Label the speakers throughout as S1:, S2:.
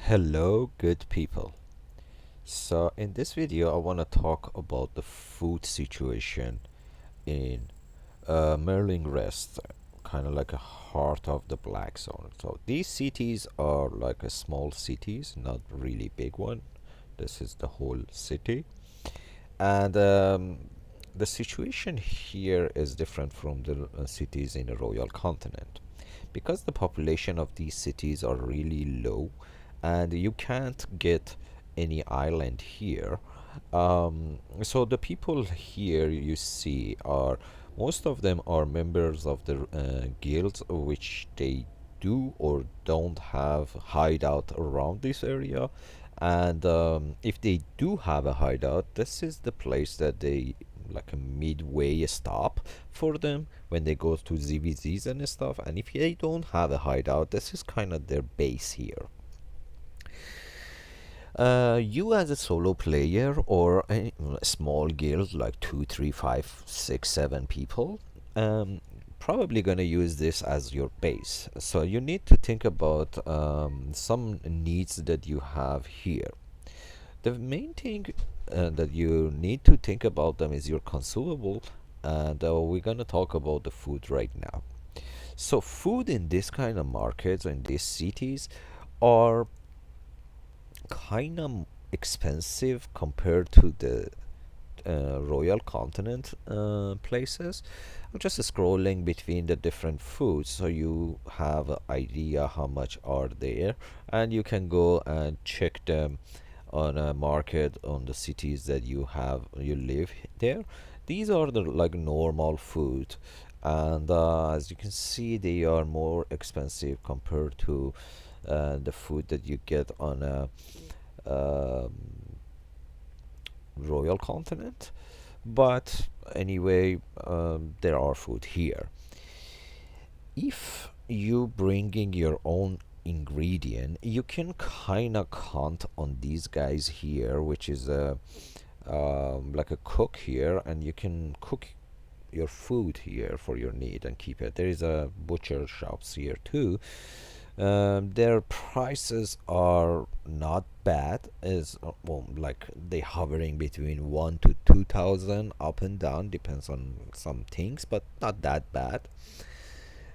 S1: Hello, good people. So, in this video, I want to talk about the food situation in Merlyn Rest, kind of like a heart of the black zone. So, these cities are like a small cities, not really big one. This is the whole city, and the situation here is different from the cities in the royal continent because the population of these cities are really low and you can't get any island here. So the people here you see are most of them are members of the guilds, which they do or don't have hideout around this area. And if they do have a hideout, this is the place that they like a midway stop for them when they go to ZVZs and stuff. And if they don't have a hideout, this is kind of their base here. You as a solo player or a small guild like 2, 3, 5, 6, 7 people, probably gonna use this as your base. So you need to think about some needs that you have here. The main thing that you need to think about them is your consumable, and we're gonna talk about the food right now. So food in this kind of markets in these cities are kind of expensive compared to the royal continent places. I'm just scrolling between the different foods so you have an idea how much are there, and you can go and check them on a market on the cities that you live there. These are the like normal food, and as you can see they are more expensive compared to the food that you get on a um, royal continent. But anyway, there are food here. If you bringing your own ingredient, you can kind of count on these guys here, which is a like a cook here, and you can cook your food here for your need and keep it. There is a butcher shops here too. Their prices are not bad. Is well, like they hovering between 1 to 2,000 up and down, depends on some things, but not that bad.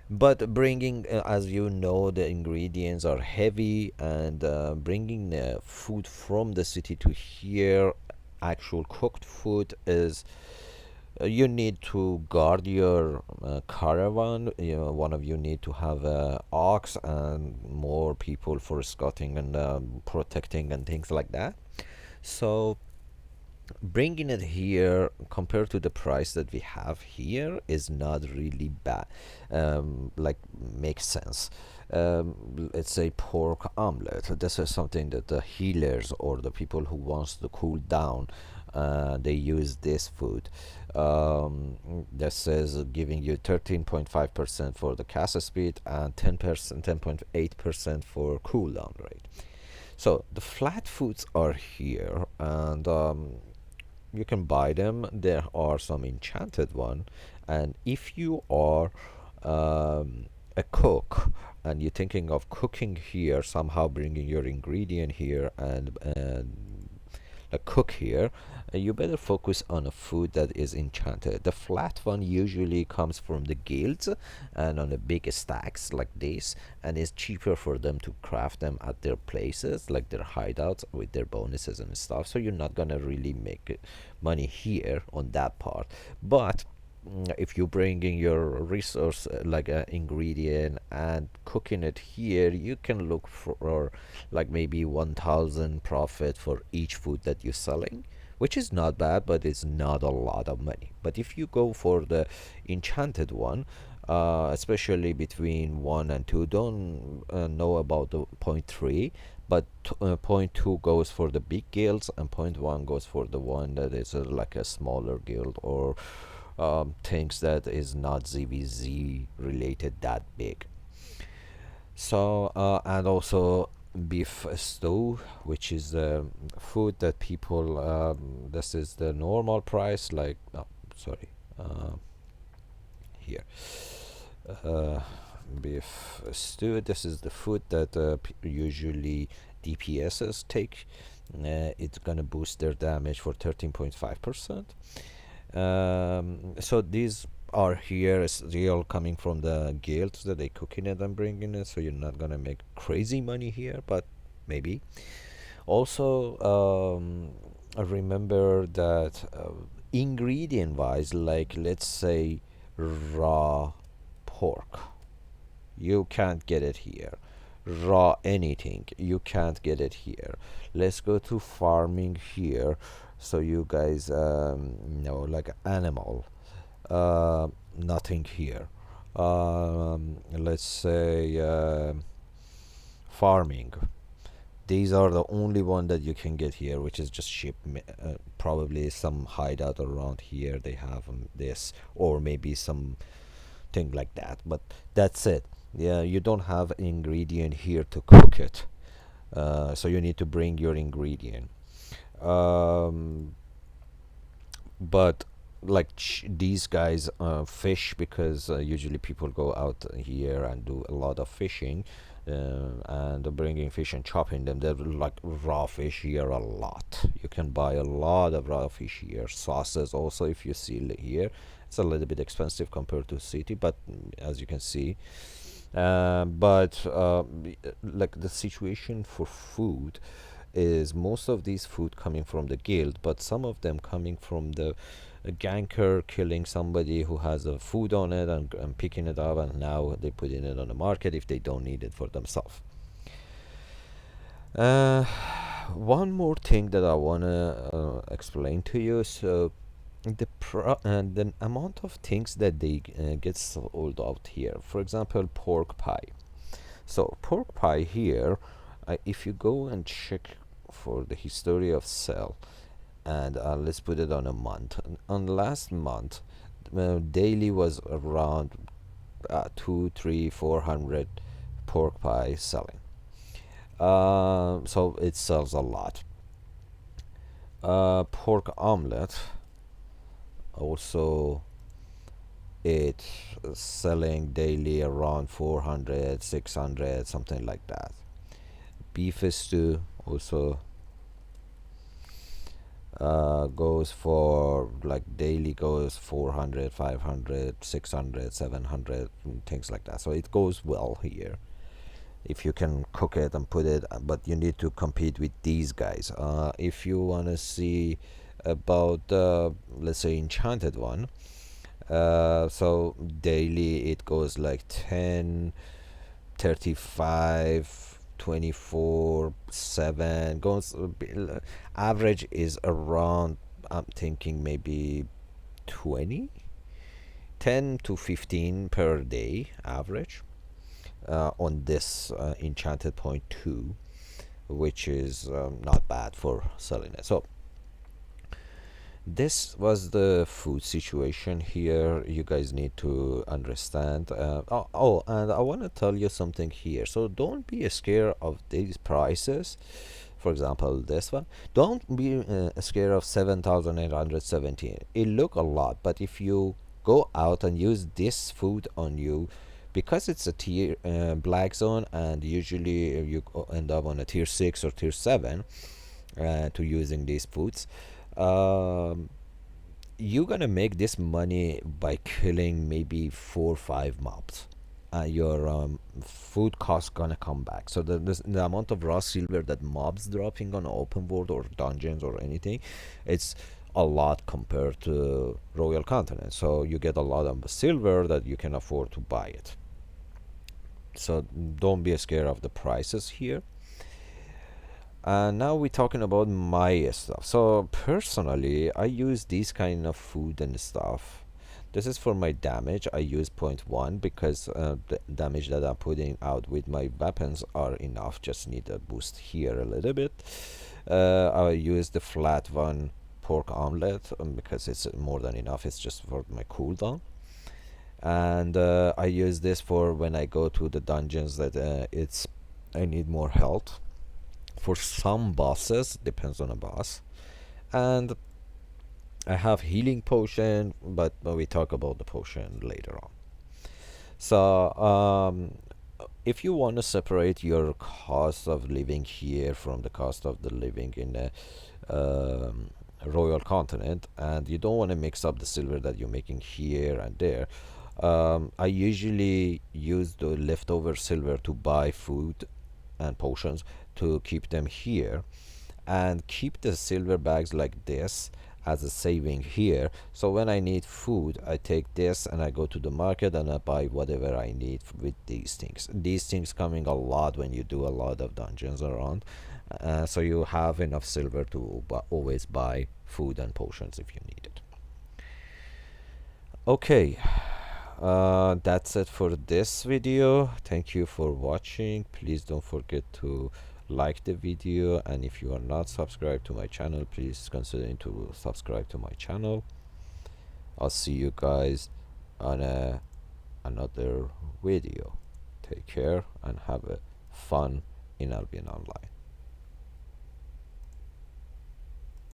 S1: But bringing, as you know, the ingredients are heavy, and bringing the food from the city to here, actual cooked food is you need to guard your caravan. One of you need to have a ox and more people for scouting and protecting and things like that. So bringing it here compared to the price that we have here is not really bad. Like makes sense. It's a pork omelet. This is something that the healers or the people who wants to cool down, they use this food. That says giving you 13.5% for the cast speed and 10%, 10.8% for cooldown rate. So the flat foods are here, and you can buy them. There are some enchanted one, and if you are a cook and you're thinking of cooking here, somehow bringing your ingredient here and a cook here, you better focus on a food that is enchanted. The flat one usually comes from the guilds and on the big stacks like this, and it's cheaper for them to craft them at their places, like their hideouts with their bonuses and stuff. So you're not gonna really make money here on that part. But if you bringing your resource like an ingredient and cooking it here, you can look for like maybe 1,000 profit for each food that you're selling, which is not bad, but it's not a lot of money. But if you go for the enchanted one, especially between 1 and 2, don't know about the point 3, but point 2 goes for the big guilds and point 1 goes for the one that is like a smaller guild or things that is not ZVZ related that big. So and also beef stew, which is food that people this is the normal price, like no, sorry, here, uh, beef stew. This is the food that usually DPSs take. It's gonna boost their damage for 13.5%. So these are here as real coming from the guilds that they cooking it and bringing it. So you're not gonna make crazy money here, but maybe. Also, I remember that ingredient wise, like let's say raw pork, you can't get it here. Raw anything, you can't get it here. Let's go to farming here, so you guys know, like animal, nothing here. Let's say farming, these are the only one that you can get here, which is just sheep. Probably some hideout around here they have this, or maybe some thing like that, but that's it. Yeah, you don't have an ingredient here to cook it, so you need to bring your ingredient. um, but like these guys fish, because usually people go out here and do a lot of fishing, and bringing fish and chopping them. They're like raw fish here a lot. You can buy a lot of raw fish here. Sauces also, if you see here, it's a little bit expensive compared to city, but as you can see, but like the situation for food is most of these food coming from the guild, but some of them coming from the ganker killing somebody who has a food on it, and picking it up, and now they putting it on the market if they don't need it for themselves. uh, One more thing that I want to explain to you. So the amount of things that they get sold out here, for example, pork pie. So pork pie here, if you go and check for the history of sale, and let's put it on a month. On last month, daily was around 2, 3, 400 pork pie selling. So it sells a lot. Pork omelet also, it's selling daily around 400, 600, something like that. Beef stew also goes for like daily goes 400, 500, 600, 700, things like that. So it goes well here if you can cook it and put it, but you need to compete with these guys. If you want to see about let's say enchanted one, so daily it goes like 10, 35, 24, 7 goes. Average is around, I'm thinking maybe 20, 10 to 15 per day average, on this enchanted point 2, which is not bad for selling it. So this was the food situation here. You guys need to understand. And I want to tell you something here. So don't be scared of these prices. For example, this one. Don't be scared of 7,817. It look a lot, but if you go out and use this food on you, because it's a tier black zone, and usually you end up on a tier 6 or tier 7 to using these foods. um, you're gonna make this money by killing maybe 4 or 5 mobs. Your food cost gonna come back. So the amount of raw silver that mobs dropping on open world or dungeons or anything, it's a lot compared to Royal Continent. So you get a lot of silver that you can afford to buy it. So don't be scared of the prices here. Now we're talking about my stuff. So personally, I use these kind of food and stuff. This is for my damage. I use point 0.1 because the damage that I'm putting out with my weapons are enough. Just need a boost here a little bit. I use the flat one pork omelet because it's more than enough. It's just for my cooldown. And I use this for when I go to the dungeons that I need more health. For some bosses, depends on a boss. And I have healing potion, but we talk about the potion later on. So if you want to separate your cost of living here from the cost of the living in a royal continent, and you don't want to mix up the silver that you're making here and there, I usually use the leftover silver to buy food and potions to keep them here, and keep the silver bags like this as a saving here. So when I need food, I take this and I go to the market and I buy whatever I need with these things. These things coming a lot when you do a lot of dungeons around, so you have enough silver to always buy food and potions if you need it. Okay, that's it for this video. Thank you for watching. Please don't forget to like the video, and if you are not subscribed to my channel, please consider to subscribe to my channel. I'll see you guys on another video. Take care and have a fun in Albion Online.